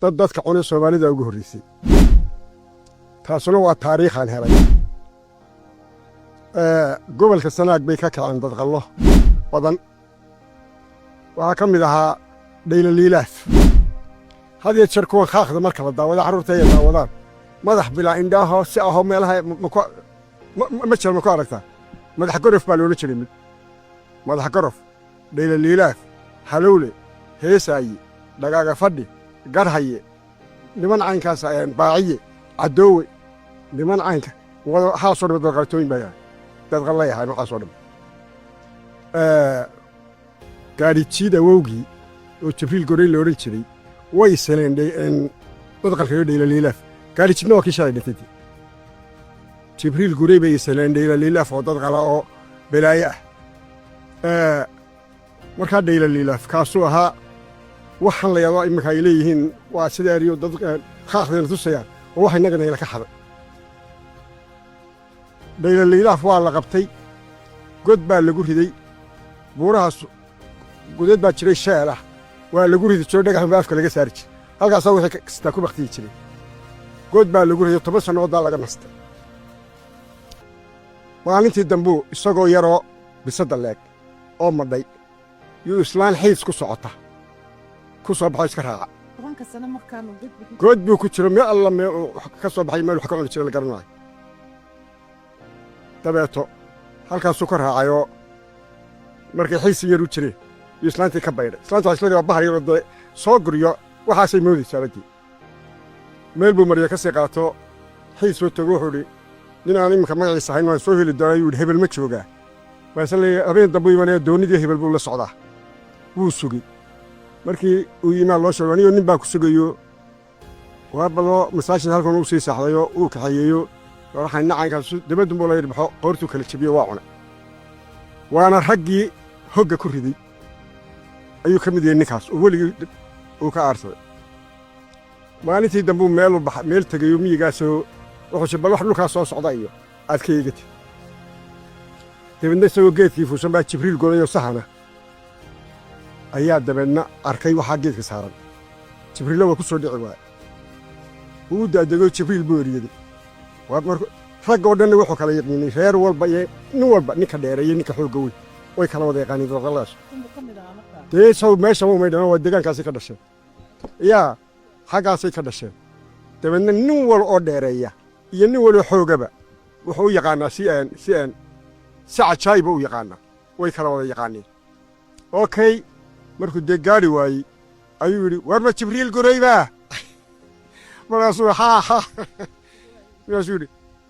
dadka cunay Soomaalida ugu horeysay taasuna waa taariikh aan helay gobolka Sanaag bay ka kaceen dad qallo badan waxa kamid ahaa dhayla liilaaf hadii shirkuwan khaaqda marka la daawado carruurta ay daawadaan madax bilaa indhaha si aho meelaha ma jiro ma ku aragtaa madax gorof baa loola jiray madax gorof dhayla liilaaf halowle heesaayi dhagaaga fadhi garhaye niman caynkaas ayaan baaciye cadoowe niman caynka waxa soo dhawada qartooyin baa dad qalayahay waxa soo dham gaari jiida wowgii oo Jibriil Gorey la oran jiray way saleendhay in dad qalkayo dhayla liilaaf gaari jiidna waa kishay dhintay Jibriil Gorey bay saleendhay dhayla liilaaf oo dad qala oo bilaaya marka dhayla liilaaf kaasoo ahaa waxaan la yaabo imika ay leeyihiin waa sida ariyo dad khaaqdeen tusayaan oo wax inaga ka xaday dhayla liilaaf waa la qabtay god baa lagu riday buurahaas godad baa jiray sheelah waa lagu riday soo dhagax afka laga saari jiray halkaas wixii kasta ku baqtay jiray god baa lagu riday 10 sano oo laga nastay maalintii dambu isagoo yaroo bisada leeg oo madhay yu islaan xiis ku socota ku soo baxay iska raaca tobanka sano markaan god buu ku jiro meel alla ka soo baxay meel wax ka cuni jiray la garanayo dabeeto halkaas ka raacayo markay xiis yar u jireen islaantii ka baydhay islaantu isla bahar yar oo soo guriyo waxaasay moodaysaa badii meel buu mariyo ka sii qaato xiis oo tago xuri ninaan imka magaciisa hayn waan soo heli doonay uu hebel ma joogaa waaslee habeen dambu imanay doonidii hebel buu la socdaa wuu sugay markii uu iimaan loo sheegay nin baa ku sugayo waa bado masaajid halkan uu sii saxdayo uu kaxayeeyo waxaan nacaynkaas dibadda buu leeyahay baxo qoortu kala jabiyo waa cuna waana raggii hogga ku riday ayuu ka mid yahay ninkaas oo weligii uu ka aarsaday maalintii dambu meel tagayo miyigaasoo wuxuu bal wax dhulkaas soo socda iyo aad ka eegati dabadna isagoo geedkii fuusan baa Jibriil Gorey oo sahana ayaa dabadna arkay waxaa geedka saaran Jibriil waa ku soo dhici waay uu daadego Jibriil buu eriyay waa marka rag oo dhan wuxuu kala yaqaanay reer walba iyo nin walba ninka dheereeyay ninka xoog weyn way kala wada yaqaanay dadalaas deesoo meesha uu meedhan waa deegaankaasi ka dhashay yaa xagaasay ka dhashay dabadna nin wal oo dheereeya iyo nin wal oo xoogaba wuxuu u yaqaanaa si aan saacay buu yaqaanaa way kala wada yaqaaneen okay markuu de gaari waayay ayuu yiri war ma Jibriil Gorey baa markaasuu ha yiri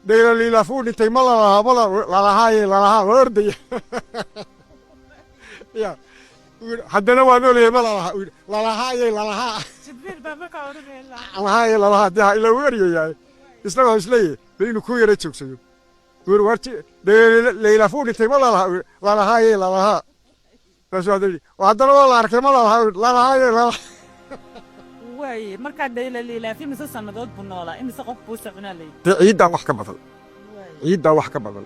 dhayla liilaaf uu dhintay ma laha warday ya haddana waa noolay ma laha Jibriil baa ka oranayla laha ila wariyay isagoo isleeyay inuu ku yara joogsado warti liilaaf uu dhintay ma laha فسودي وهذا والله أركي ما لا واي مركز ديلا ليلا في مسلسل سنوات بنولا إمس قف بوسعنا لي عيد واحد كبدل عيد واحد كبدل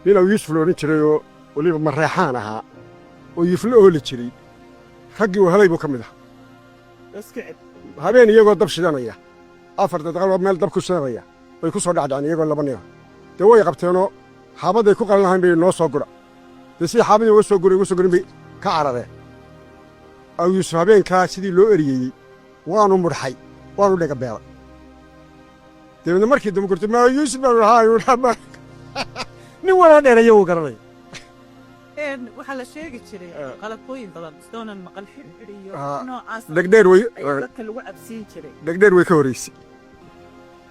ليلو يسفلو نشريو وليلو مريحانها ويفلو لشري حقي وهلاي بكملها اسكت هبين يقول دب شدانية أفرد تقول مال دب كشدانية ويكسر دعاني يقول لبنيها توي قبتينو حابد يكون قالنا هم بينوس وقرا بس حابين وسو قري كعرره أو يسحبين كاسدي لو أريي وانو مرحي وانو لك بيلا تبين مركي دم قلت ما يوسف هاي ولا نوانا دير يو قرري إن وحلا شيء كتير قال كوين طبعا ستون المقال حريو نوع أصلا دقدر وي ذكر وعب سين كتير دقدر وي كوريسي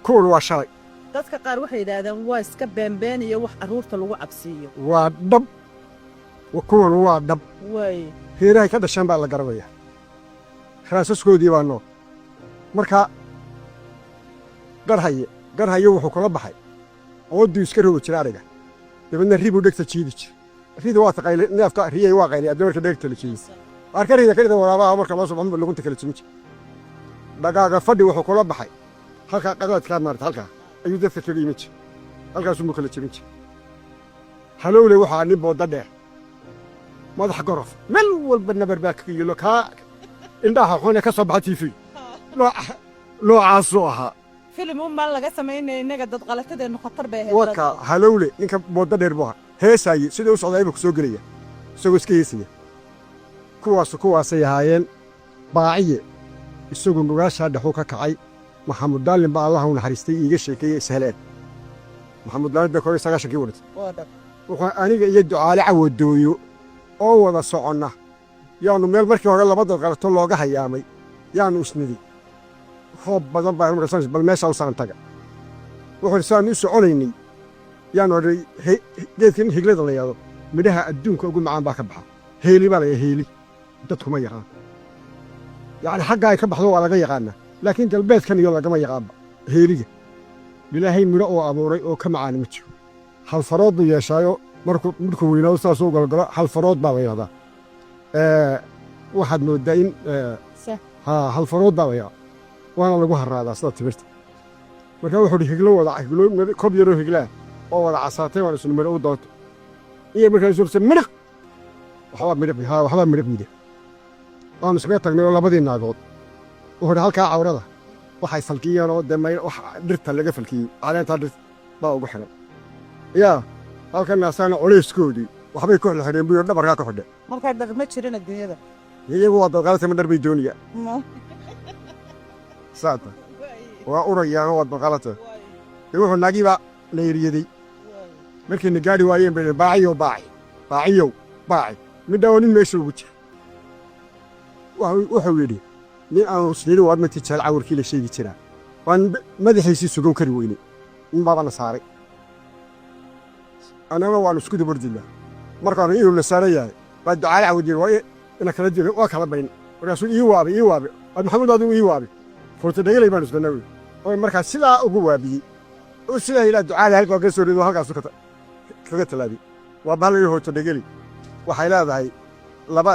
كور واشاي dadka qaar waxay yiraahdaan waa iska beenbeen iyo wax aruurta lagu cabsiyo waa dab وكون waa dab way heeray ka dhashan baa la garabaya raasaskoodii baa noo marka garhaye wuxuu kala baxay oo iska rogo jira ariga dabadna ribu dhegta jiidi jir ridu waa taqayle neefka riyay waa qaylay adoorka dhegta la jiidi arkariga kaliya waraaba marka loo soo baxo lagu kala jimij dhagaaga fadhi wuxuu kala baxay halka qadadka maarta halka ayuu dadka kala yimid halkaas uu kala jimij halowle waxa nin booda dheer madax gorof meel walba nabar baa ka yilo ka indhaha xun ee ka soo baxa TV noocaasuu ahaa filim un baan laga samaynaya innaga dad qalatadeennu khatar bay ahayd waka halowle ninka moodo dheer buu ahaa heesaaye sidii u socdaa imika soo gelaya isagoo iska heesaya kuwaasay ahaayeen baaciye isagu nugaashaa dhexuu ka kacay maxamud daalin baa allaha u naxariistay iiga sheekeeyey isheleen maxamud daalin baa 19 wadad wuxuu aniga iyo ducaale cawadooyo oo wada soconna yaanu meel markii hore labada qalato looga hayaamay yaanu isnidi roob badan baa markaas bal meesha u saan taga wuxuu saan u soconaynay yaanu oray geedkan higlada la yaado midhaha adduunka ugu macaan baa ka baxa heeli baa la heeli dadku ma yaqaan يعني حقا ay ka baxdo waa laga yaqaana laakiin galbeedkan iyo lagama yaqaan heeliga ilaahay miro oo abuuray oo ka macaan ma jiro hal farood uu yeeshayo markuu weynaado saas oo galgalo hal farood baa weeyada waxaad moodaa in hal farood baa weeyada waana lagu haraadaa sida timirta marka wuxuu higlo kob yaro higlaa oo wada casaatay waan isnu miro u doonto iyo markaa soo miro waxba miro waan isku tagnay labadii naagood wuxuu halkaa cawrada waxay falkiyeen oo damay wax dhirta laga falkiyay caleenta dhirta baa ugu xiran yaa halkan naasana culeyskoodii waxbay ku xireen buu dhabarka ka xidhay marka dhaqma jirin adduunyada iyagu waa dalqalatay ma dharbay dooniya saata waa urayaan waa dalqalatay wuxuu naagiba la yiriyaday markii nigaadi waayeen bay baaciyo midhaw nin meesha ugu jira wuxuu yidhi nin aan usliin waad ma tijaal cawrkii la sheegi jiraa waan madaxiisii sugan kari weyne in baabana saaray anagoo waan isku dabardilla markaan inuu la saaran yahay baa ducaale cawdiye waa ina kala jiro waa kala bayn markaasuu ii waabi maxamuud adigu ii waabi furta dhagelay baan isku nawi oo markaa sidaa ugu waabiyey oo sidaa ilaa ducaale halkaa ka soo rido halkaas kaga talaabi waa bahal iyo hoota dhageli waxay leedahay laba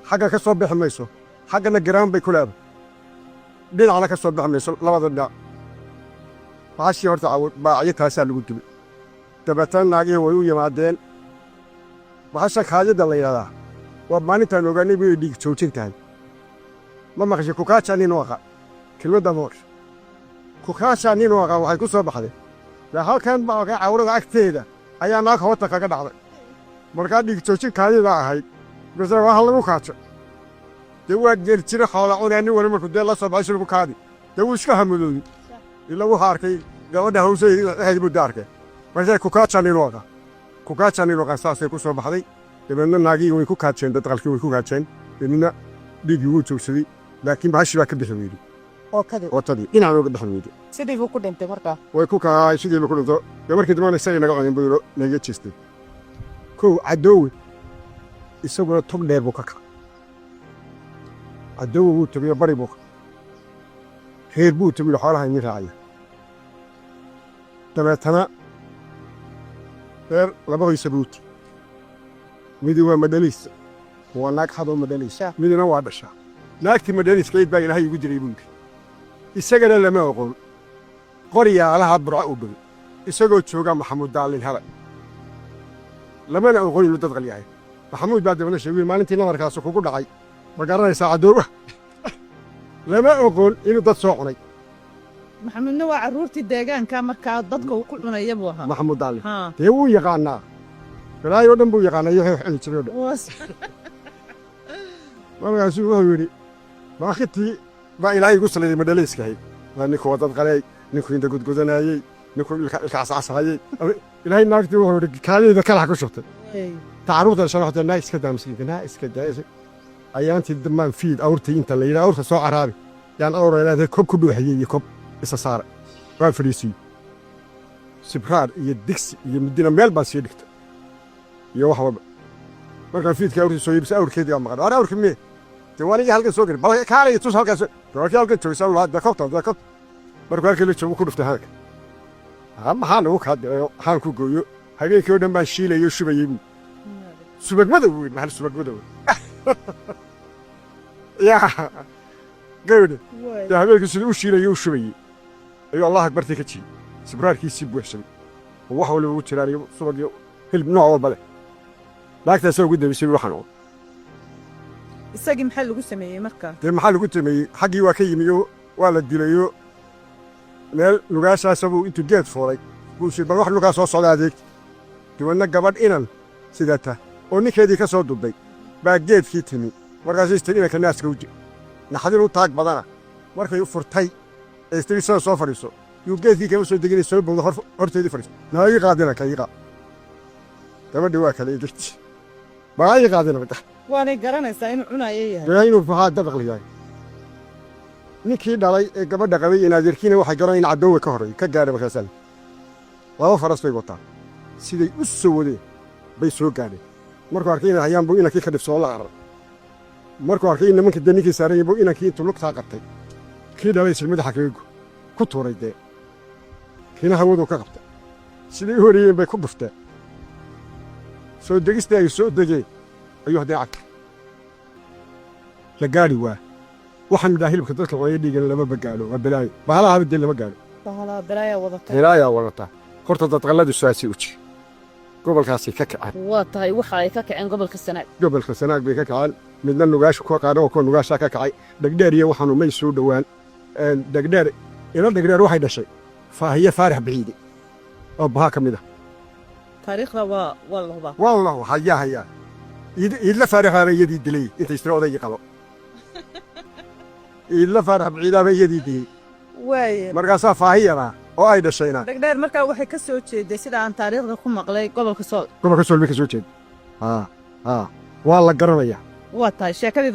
xagga ka soo bixi mayso xaggana garaan bay ku leedahay dhinacna ka soo bixi mayso labada dhinac baashii horta baaciyo taasaa lagu dubay dabeetana naagihii way u yimaadeen bahasha kaadida la yidhahdaa waa maalintaan ogaanay bay dhiig joojin tahay ma maqashay kukaajaa nin waqa kelmadda moor kukaajaa nin waqa waxay ku soo baxday dee halkan baa cawrada agteeda ayaa naag hawata kaga dhacday markaa dhiig joojin kaadida ahayd bas waa lagu kaajo dee waa geer jira xoola cunaa nin wali markuu dee la soo baxay shilku kaadi dee wuu iska hamadooday ilaa wuxuu arkay gabadha hawsay buu daarkay markay ku kaajaan waqa saasay ku soo baxday dabeedna naagii way ku kaajeen dadqalkii way ku kaajeen dabeedna dhiiggii wuu joogsaday laakiin bahashii baa ka bixi weyday ootadii dhinaca uga bixi weyday sidii buu ku dhintay markaa way ku kaay sidii buu ku dhinto dee markii dambana isagii naga cunin buu naga jeestay kow cadoowe isaguna tog dheer buu ka kacay cadoowe wuu tagiyo bari buu reer buu tagiyo xoolaha imi raacaya dabeetana reer laba qoysa buu ti midi waa madhaliisa waa naag xadoo madhaliisa midina waa dhashaa naagtii madhaliiska cid baa ilaahay ugu diray buu yidhi isagana lama oqon qoryaalaha burca u dhow isagoo jooga maxamuud daalin halay lamana oqon inuu dad qalyahay maxamuud baa dabana sheegay maalintii namarkaas kugu dhacay ma garanaysaa cadoowa lama oqon inuu dad soo cunay maxamudna waa carruurtii deegaanka markaa dadka uu ku cunaya buu ahaa maxamuud daalin dee wuu yaqaanaa ilaahay oo dhan buu yaqaanaa iyo xili jiray oo dhan markaasuu wuxuu yidhi maakitii baa ilaahay igu saliday madhalayskahay waa ninkuu wadad qalay ninkuu inda gudgudanayey ninkuu ilka cascasahayey ilaahay naagtii wuxuu yidhi kaadiyda kalax ku shubtay tacaruurtan sharaxda naa iska daamsiinta naa iska daaysa ayaantii dambaan fiid awrtii inta la yidhi awrta soo caraabi yaan awra ilaahay kob ku dhuuxiyey iyo kob isa saara waan fadhiisiyey sibraar iyo digsi iyo midina meel baan sii dhigtay iyo wax walba markaan fiidkii awrtii soo yibisa awrkeedii baa maqan waana awrkii mee dee waanigii halkan soo gari bal kaalay tus halkaas walkii halkan joogsa laa dakobta markuu halkii la joogo ku dhuftay halka maxaan ugu kaa diray waxaan ku gooyo habeenkii oo dhan baan shiilayay shubayey buu subagmada weyn maxal subagmada weyn yaa gabadha dee habeenkii sidii u shiilayay u shubayey ayuu allah akbartii ka jiiyey sibraarkiisii buuxsamay oo wax waliba ugu jiraan iyo subag iyo hilib nooc walba leh naagtaasaa ugu dambaysay waxaan oo isagii maxaa lagu sameeyey markaa dee maxaa lagu sameeyey xaggii waa ka yimiyo waa la dilayo meel lugaashaasa buu intuu geed fuulay buu si bal wax lugaa soo socda adeegti diwadna gabadh inan sidata oo ninkeedii ka soo dubday baa geedkii timi markaasay istiri inanka naaska u naxdin u taag badana markay u furtay ee istiri sida soo fadhiiso yuu geedkii kama soo deginay soo bowda horteedii fadhiiso naa ii qaadina ka ii qaad gabadhii waa kale idagti baa ii qaadina bada waanay garanaysaa inuu cunayo yahay dee inuu fahaa dabaqli yahay ninkii dhalay ee gabadha qabay in adeerkiina waxay garan in cadoowe ka horreey ka gaadhay markaasaan laba faras bay wataan siday u soo wadeen bay soo gaadheen markuu arkay inay hayaan buu inankii ka dhibsoo la qarar markuu arkay in nimankii dee ninkii saaran yahay buu inankii intuu lugtaa qabtay kii dhalay sil madaxa kaga ku tuuray dee kiina hawaduu ka qabtay siday u horeeyeen bay ku dhufteen soo degistii ay soo degeen ayuu haddee cagta la gaadhi waa waxaan midhaa hilibka dadka cunaya dhiigana lama bagaalo waa balaayo bahalaha dee lama gaadho bahalaa balaayaa wadata hilaayaa wadataa horta dadqalladu saasay u jiri gobolkaasay ka kaceen waa tahay waxa ay ka kaceen gobolka sanaag gobolka sanaag bay ka kaceen midna nugaasha kuwa qaadhan oo kuwa nugaashaa ka kacay dhegdheer iyo waxaanu may soo dhowaan dhegdheer ilo dhegdheer waxay dhashay faahiye faarax baciide oo bahaa ka mid ah taariikhda waa la hubaa wallahu hayaa iidla faaraxaaba iyadii dilay intay istira odaygii qabo iidla faarax baciidaaba iyadii dilay waaye markaasaa faahiyana oo ay dhashayna dhegdheer markaa waxay ka soo jeeday sida aan taariikhda ku maqlay gobolka sool gobolka sool bay ka soo jeeda waa la garanayaa waa tahay sheekadii